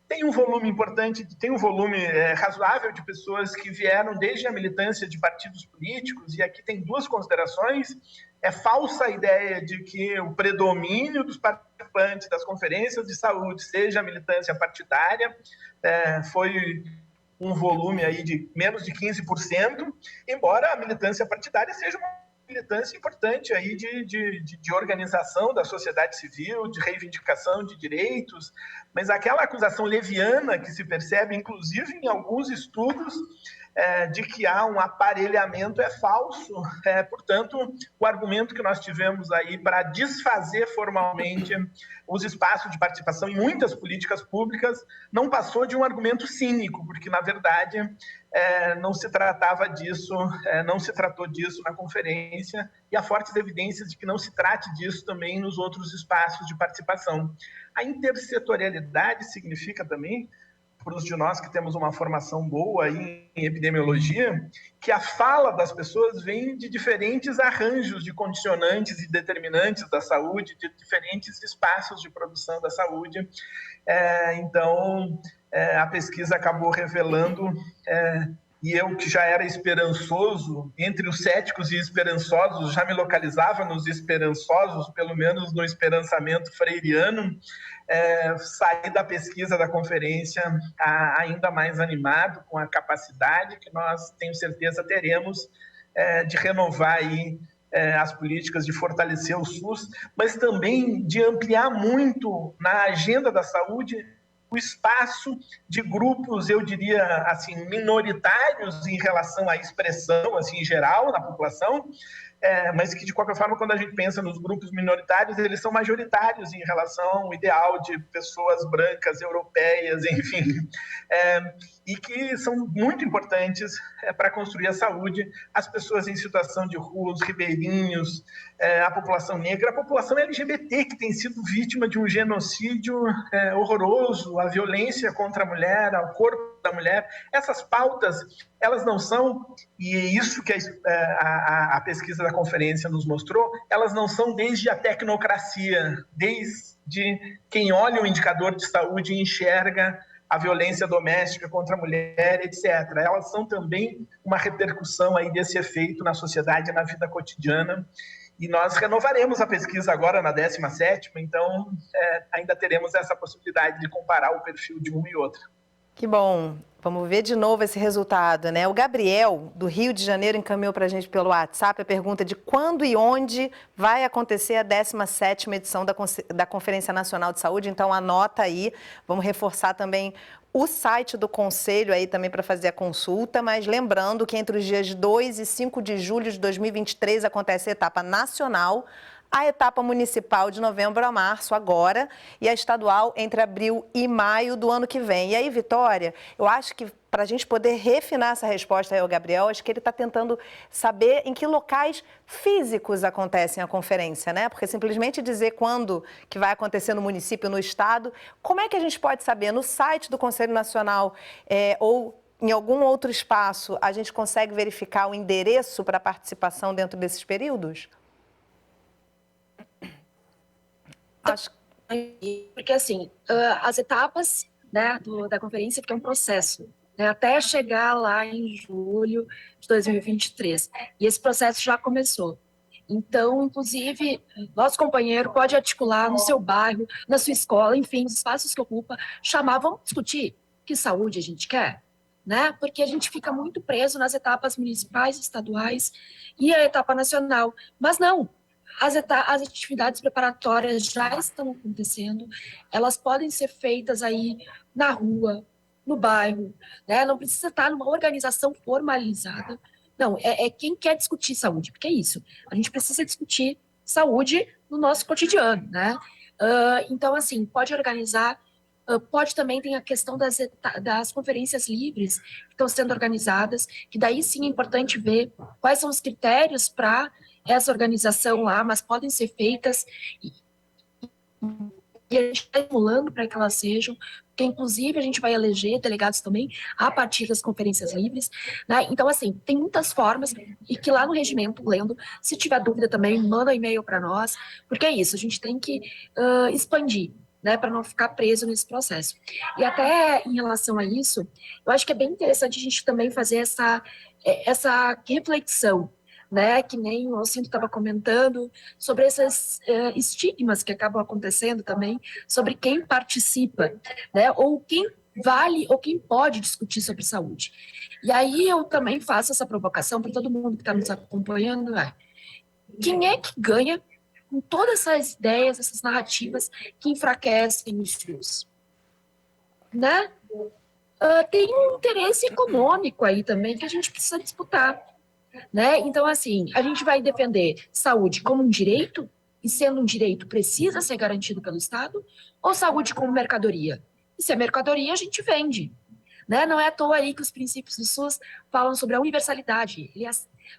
Tem um volume importante, tem um volume razoável de pessoas que vieram desde a militância de partidos políticos, e aqui tem 2 considerações. É falsa a ideia de que o predomínio dos participantes das conferências de saúde seja a militância partidária, foi um volume aí de menos de 15%, embora a militância partidária seja uma militância importante aí de organização da sociedade civil, de reivindicação de direitos, mas aquela acusação leviana que se percebe, inclusive em alguns estudos, de que há um aparelhamento é falso. Portanto, o argumento que nós tivemos aí para desfazer formalmente os espaços de participação em muitas políticas públicas não passou de um argumento cínico, porque, na verdade, não se tratava disso, não se tratou disso na conferência, e há fortes evidências de que não se trate disso também nos outros espaços de participação. A intersetorialidade significa também para os de nós que temos uma formação boa em epidemiologia, que a fala das pessoas vem de diferentes arranjos de condicionantes e determinantes da saúde, de diferentes espaços de produção da saúde. Então, a pesquisa acabou revelando, e eu que já era esperançoso, entre os céticos e esperançosos, já me localizava nos esperançosos, pelo menos no esperançamento freiriano, saí da pesquisa da conferência ainda mais animado, com a capacidade que nós, tenho certeza, teremos de renovar aí as políticas, de fortalecer o SUS, mas também de ampliar muito na agenda da saúde o espaço de grupos, eu diria assim, minoritários em relação à expressão assim, em geral na população, mas que, de qualquer forma, quando a gente pensa nos grupos minoritários, eles são majoritários em relação ao ideal de pessoas brancas, europeias, enfim, e que são muito importantes para construir a saúde, as pessoas em situação de rua, os ribeirinhos, a população negra, a população LGBT, que tem sido vítima de um genocídio horroroso, a violência contra a mulher, ao corpo da mulher. Essas pautas, elas não são, e é isso que a pesquisa da conferência nos mostrou, elas não são desde a tecnocracia, desde quem olha o indicador de saúde e enxerga a violência doméstica contra a mulher, etc. Elas são também uma repercussão aí desse efeito na sociedade e na vida cotidiana. E nós renovaremos a pesquisa agora na 17ª, então ainda teremos essa possibilidade de comparar o perfil de um e outro. Que bom. Vamos ver de novo esse resultado, né? O Gabriel, do Rio de Janeiro, encaminhou para a gente pelo WhatsApp a pergunta de quando e onde vai acontecer a 17ª edição da Conferência Nacional de Saúde. Então, anota aí. Vamos reforçar também o site do Conselho aí também para fazer a consulta, mas lembrando que entre os dias 2 e 5 de julho de 2023 acontece a etapa nacional, a etapa municipal de novembro a março agora e a estadual entre abril e maio do ano que vem. E aí, Vitória, eu acho que para a gente poder refinar essa resposta aí ao Gabriel, acho que ele está tentando saber em que locais físicos acontecem a conferência, né? Porque simplesmente dizer quando que vai acontecer no município, no estado, como é que a gente pode saber? No site do Conselho Nacional ou em algum outro espaço, a gente consegue verificar o endereço para participação dentro desses períodos? Porque, assim, as etapas, né, da conferência, que é um processo, né, até chegar lá em julho de 2023. E esse processo já começou. Então, inclusive, nosso companheiro pode articular no seu bairro, na sua escola, enfim, os espaços que ocupa, chamar, vamos discutir que saúde a gente quer, né? Porque a gente fica muito preso nas etapas municipais, estaduais e a etapa nacional. Mas não. As atividades preparatórias já estão acontecendo, elas podem ser feitas aí na rua, no bairro, né? Não precisa estar numa organização formalizada. Não, é quem quer discutir saúde, porque é isso. A gente precisa discutir saúde no nosso cotidiano, né? Então, assim, pode organizar, pode também ter a questão das conferências livres que estão sendo organizadas, que daí sim é importante ver quais são os critérios para essa organização lá, mas podem ser feitas e a gente está estimulando para que elas sejam, porque inclusive a gente vai eleger delegados também a partir das conferências livres, né? Então, assim, tem muitas formas e que lá no regimento, lendo, se tiver dúvida também, manda um e-mail para nós, porque é isso, a gente tem que expandir, né, para não ficar preso nesse processo. E até em relação a isso, eu acho que é bem interessante a gente também fazer essa reflexão, né, que nem o Alcindo estava comentando, sobre esses estigmas que acabam acontecendo também, sobre quem participa, né, ou quem vale ou quem pode discutir sobre saúde. E aí eu também faço essa provocação para todo mundo que está nos acompanhando, quem é que ganha com todas essas ideias, essas narrativas que enfraquecem os SUS? Né? Tem um interesse econômico aí também que a gente precisa disputar. Né? Então, assim, a gente vai defender saúde como um direito, e sendo um direito precisa ser garantido pelo Estado, ou saúde como mercadoria? E se é mercadoria, a gente vende. Né? Não é à toa aí que os princípios do SUS falam sobre a universalidade, ele é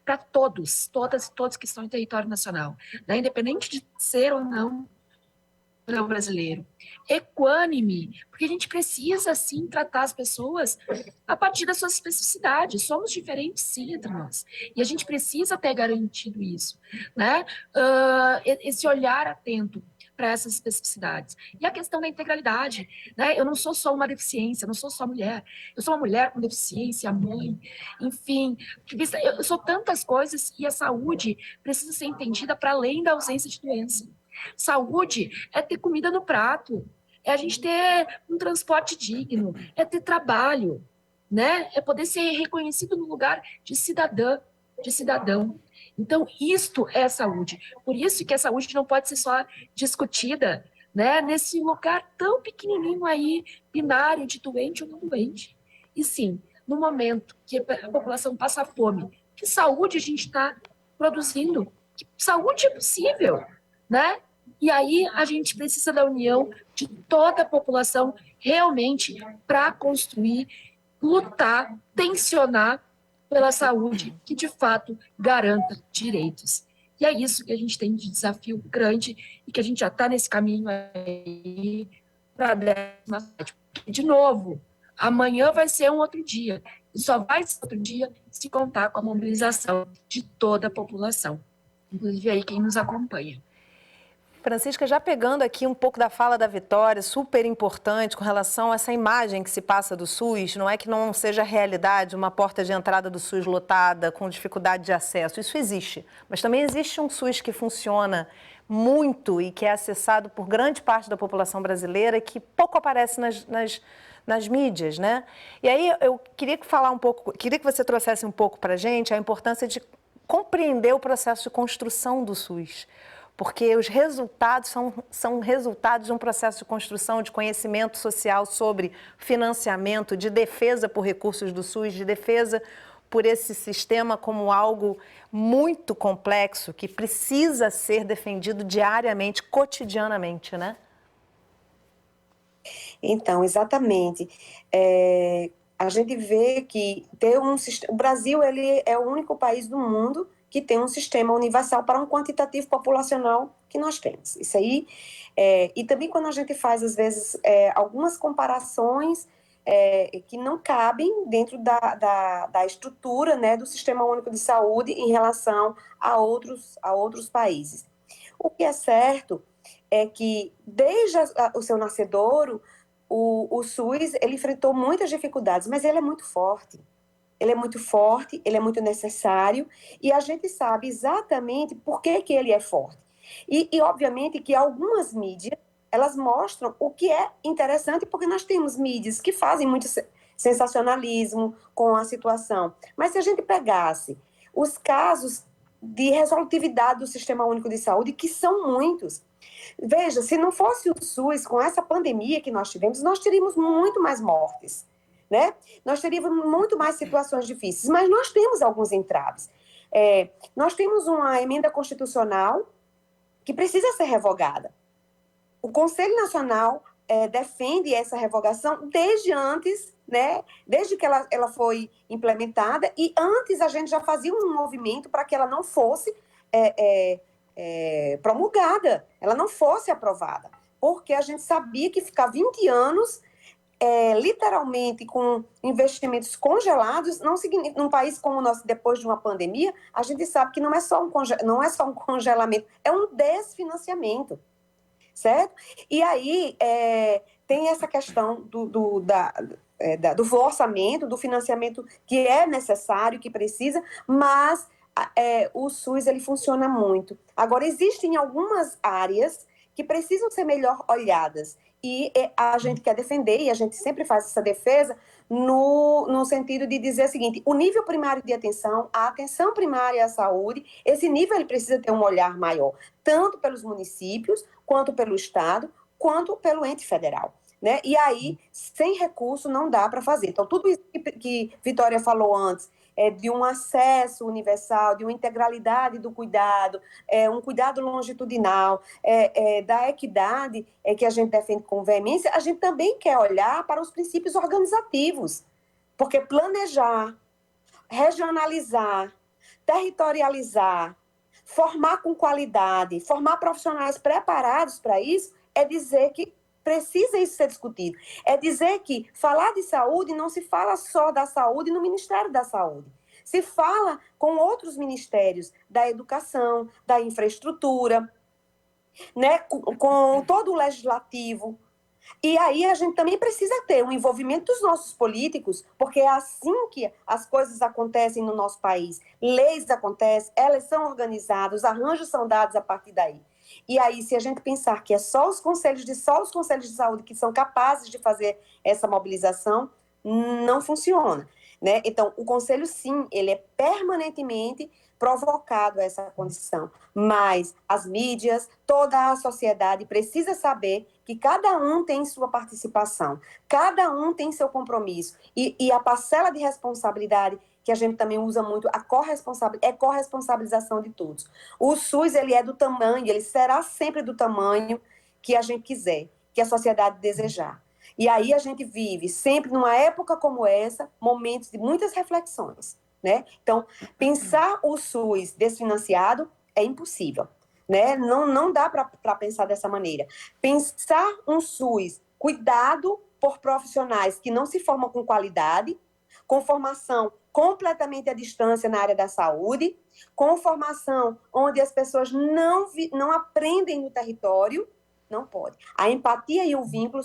para todos, todas e todos que estão em território nacional, né? Independente de ser ou não cidadão brasileiro, equânime, porque a gente precisa, sim, tratar as pessoas a partir das suas especificidades. Somos diferentes, sim, entre nós. E a gente precisa ter garantido isso, né? Esse olhar atento para essas especificidades. E a questão da integralidade, né? Eu não sou só uma deficiência, eu não sou só mulher. Eu sou uma mulher com deficiência, mãe, enfim. Eu sou tantas coisas e a saúde precisa ser entendida para além da ausência de doença. Saúde é ter comida no prato, é a gente ter um transporte digno, é ter trabalho, né? É poder ser reconhecido no lugar de cidadã, de cidadão. Então, isto é saúde. Por isso que a saúde não pode ser só discutida, né, nesse lugar tão pequenininho aí, binário de doente ou não doente. E sim, no momento que a população passa fome, que saúde a gente está produzindo? Que saúde é possível, né? E aí a gente precisa da união de toda a população realmente para construir, lutar, tensionar pela saúde que de fato garanta direitos. E é isso que a gente tem de desafio grande e que a gente já está nesse caminho aí para a 17ª. De novo, amanhã vai ser um outro dia. E só vai ser outro dia se contar com a mobilização de toda a população, inclusive aí quem nos acompanha. Francisca, já pegando aqui um pouco da fala da Vitória, super importante com relação a essa imagem que se passa do SUS, não é que não seja realidade uma porta de entrada do SUS lotada, com dificuldade de acesso, isso existe, mas também existe um SUS que funciona muito e que é acessado por grande parte da população brasileira e que pouco aparece nas mídias, né? E aí eu queria que você trouxesse um pouco para a gente a importância de compreender o processo de construção do SUS. Porque os resultados são resultados de um processo de construção de conhecimento social sobre financiamento, de defesa por recursos do SUS, de defesa por esse sistema como algo muito complexo, que precisa ser defendido diariamente, cotidianamente, né? Então, exatamente. A gente vê que o Brasil ele é o único país do mundo que tem um sistema universal para um quantitativo populacional que nós temos. Isso aí, e também quando a gente faz, às vezes, algumas comparações que não cabem dentro da estrutura, né, do Sistema Único de Saúde em relação a outros países. O que é certo é que, desde o seu nascedouro, o SUS ele enfrentou muitas dificuldades, mas ele é muito forte. Ele é muito forte, ele é muito necessário, e a gente sabe exatamente por que ele é forte. E obviamente, que algumas mídias, elas mostram o que é interessante, porque nós temos mídias que fazem muito sensacionalismo com a situação. Mas se a gente pegasse os casos de resolutividade do Sistema Único de Saúde, que são muitos, veja, se não fosse o SUS, com essa pandemia que nós tivemos, nós teríamos muito mais mortes, né? Nós teríamos muito mais situações difíceis, mas nós temos alguns entraves. Nós temos uma emenda constitucional que precisa ser revogada. O Conselho Nacional defende essa revogação desde antes, né? Desde que ela foi implementada, e antes a gente já fazia um movimento para que ela não fosse promulgada, ela não fosse aprovada, porque a gente sabia que ficar 20 anos literalmente com investimentos congelados, não significa, num país como o nosso, depois de uma pandemia, a gente sabe que não é só um congelamento, é um desfinanciamento, certo? E aí tem essa questão do orçamento, do financiamento que é necessário, que precisa, mas o SUS ele funciona muito. Agora, existem algumas áreas que precisam ser melhor olhadas, e a gente quer defender, e a gente sempre faz essa defesa, no sentido de dizer o seguinte: o nível primário de atenção, a atenção primária à saúde, esse nível ele precisa ter um olhar maior, tanto pelos municípios, quanto pelo Estado, quanto pelo ente federal, né? E aí, sem recurso, não dá para fazer. Então, tudo isso que Vitória falou antes, de um acesso universal, de uma integralidade do cuidado, um cuidado longitudinal, da equidade que a gente defende com veemência, a gente também quer olhar para os princípios organizativos, porque planejar, regionalizar, territorializar, formar com qualidade, formar profissionais preparados para isso, é dizer que precisa isso ser discutido. É dizer que falar de saúde não se fala só da saúde no Ministério da Saúde. Se fala com outros ministérios da educação, da infraestrutura, né, com todo o legislativo. E aí a gente também precisa ter um envolvimento dos nossos políticos, porque é assim que as coisas acontecem no nosso país. Leis acontecem, elas são organizadas, os arranjos são dados a partir daí. E aí, se a gente pensar que é só os conselhos de saúde que são capazes de fazer essa mobilização, não funciona, né? Então, o conselho, sim, ele é permanentemente provocado a essa condição, mas as mídias, toda a sociedade precisa saber que cada um tem sua participação, cada um tem seu compromisso, e a parcela de responsabilidade que a gente também usa muito, a corresponsabilização de todos. O SUS, ele é do tamanho, ele será sempre do tamanho que a gente quiser, que a sociedade desejar. E aí a gente vive sempre, numa época como essa, momentos de muitas reflexões, né? Então, pensar o SUS desfinanciado é impossível, né? Não dá para pensar dessa maneira. Pensar um SUS cuidado por profissionais que não se formam com qualidade, com formação completamente à distância na área da saúde, com formação onde as pessoas não aprendem no território, não pode. A empatia e o vínculo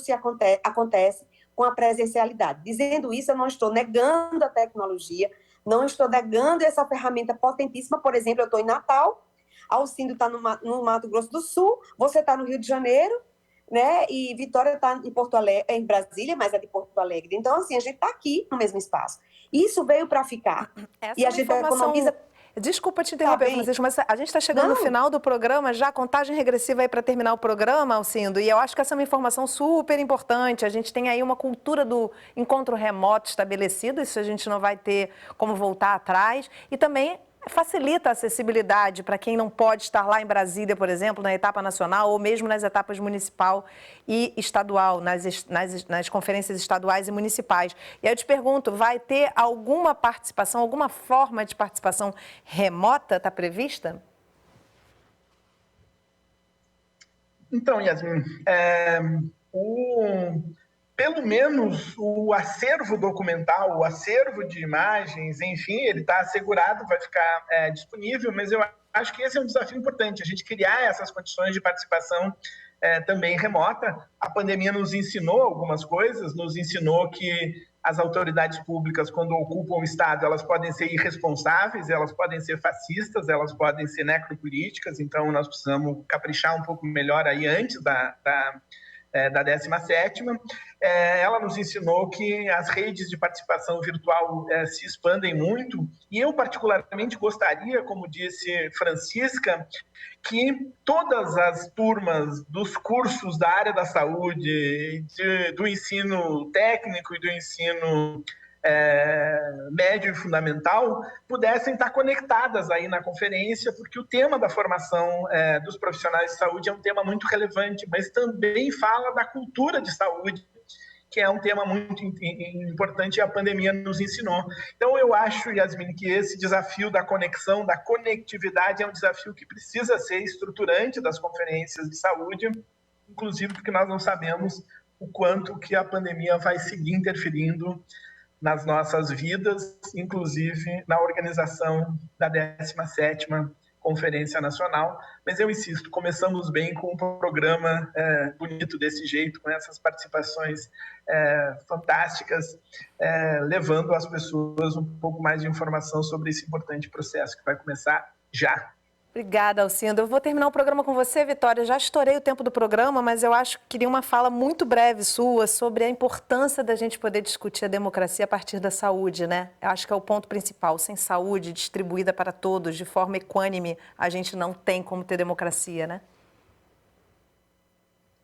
acontece com a presencialidade. Dizendo isso, eu não estou negando a tecnologia, não estou negando essa ferramenta potentíssima. Por exemplo, eu estou em Natal, Alcindo está no Mato Grosso do Sul, você está no Rio de Janeiro, né? E Vitória está em Porto Alegre, em Brasília, mas é de Porto Alegre. Então, assim, a gente está aqui no mesmo espaço. Isso veio para ficar. E a gente economiza... Desculpa te interromper, Francisco, mas a gente está chegando no final do programa, já contagem regressiva aí para terminar o programa, Alcindo, e eu acho que essa é uma informação super importante. A gente tem aí uma cultura do encontro remoto estabelecida, isso a gente não vai ter como voltar atrás, e também facilita a acessibilidade para quem não pode estar lá em Brasília, por exemplo, na etapa nacional ou mesmo nas etapas municipal e estadual, nas conferências estaduais e municipais. E aí eu te pergunto, vai ter alguma participação, alguma forma de participação remota, está prevista? Então, Yasmin, pelo menos o acervo documental, o acervo de imagens, enfim, ele está assegurado, vai ficar disponível, mas eu acho que esse é um desafio importante, a gente criar essas condições de participação também remota. A pandemia nos ensinou algumas coisas, nos ensinou que as autoridades públicas, quando ocupam o Estado, elas podem ser irresponsáveis, elas podem ser fascistas, elas podem ser necropolíticas, então nós precisamos caprichar um pouco melhor aí antes da 17ª, ela nos ensinou que as redes de participação virtual se expandem muito, e eu particularmente gostaria, como disse Francisca, que todas as turmas dos cursos da área da saúde, do ensino técnico e do ensino médio e fundamental, pudessem estar conectadas aí na conferência, porque o tema da formação dos profissionais de saúde é um tema muito relevante, mas também fala da cultura de saúde, que é um tema muito importante e a pandemia nos ensinou. Então, eu acho, Yasmin, que esse desafio da conexão, da conectividade, é um desafio que precisa ser estruturante das conferências de saúde, inclusive porque nós não sabemos o quanto que a pandemia vai seguir interferindo nas nossas vidas, inclusive na organização da 17ª Conferência Nacional. Mas eu insisto, começamos bem com um programa bonito desse jeito, com essas participações fantásticas, levando às pessoas um pouco mais de informação sobre esse importante processo que vai começar já. Obrigada, Alcindo. Eu vou terminar o programa com você, Vitória. Já estourei o tempo do programa, mas eu acho que queria uma fala muito breve sua sobre a importância da gente poder discutir a democracia a partir da saúde, né? Eu acho que é o ponto principal. Sem saúde distribuída para todos, de forma equânime, a gente não tem como ter democracia, né?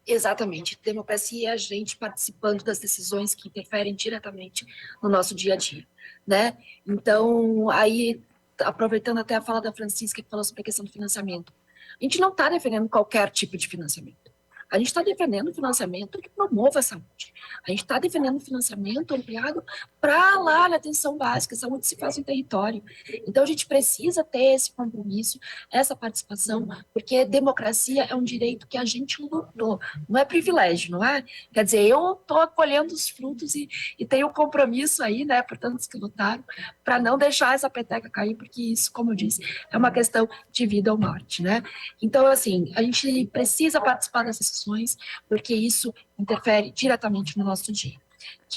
Exatamente. Democracia é a gente participando das decisões que interferem diretamente no nosso dia a dia, né? Então, aí, aproveitando até a fala da Francisca, que falou sobre a questão do financiamento, a gente não está defendendo qualquer tipo de financiamento. A gente está defendendo financiamento que promova a saúde. A gente está defendendo financiamento ampliado para lá na atenção básica, saúde se faz em território. Então, a gente precisa ter esse compromisso, essa participação, porque democracia é um direito que a gente lutou, não é privilégio, não é? Quer dizer, eu estou colhendo os frutos e tenho um compromisso aí, né, por tantos que lutaram, para não deixar essa peteca cair, porque isso, como eu disse, é uma questão de vida ou morte, né? Então, assim, a gente precisa participar dessas sessões, porque isso interfere diretamente no nosso dia.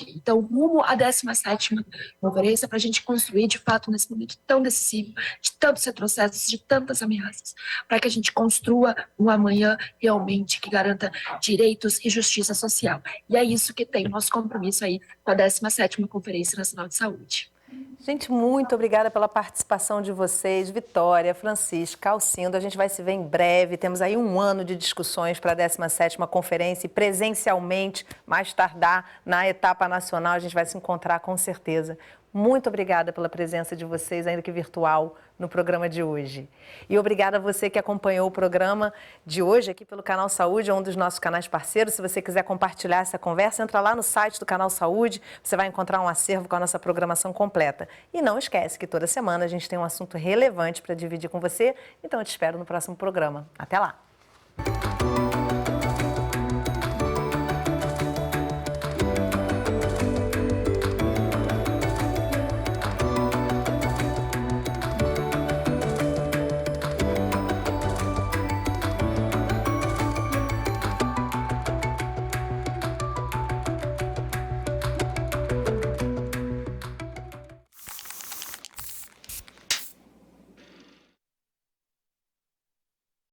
Então, rumo à 17ª conferência, para a gente construir, de fato, nesse momento tão decisivo, de tantos retrocessos, de tantas ameaças, para que a gente construa um amanhã realmente que garanta direitos e justiça social. E é isso que tem nosso compromisso aí com a 17ª Conferência Nacional de Saúde. Gente, muito obrigada pela participação de vocês, Vitória, Francisca, Alcindo. A gente vai se ver em breve. Temos aí um ano de discussões para a 17ª Conferência e presencialmente, mais tardar, na etapa nacional, a gente vai se encontrar com certeza. Muito obrigada pela presença de vocês, ainda que virtual, no programa de hoje. E obrigada a você que acompanhou o programa de hoje aqui pelo Canal Saúde, é um dos nossos canais parceiros. Se você quiser compartilhar essa conversa, entra lá no site do Canal Saúde, você vai encontrar um acervo com a nossa programação completa. E não esquece que toda semana a gente tem um assunto relevante para dividir com você, então eu te espero no próximo programa. Até lá!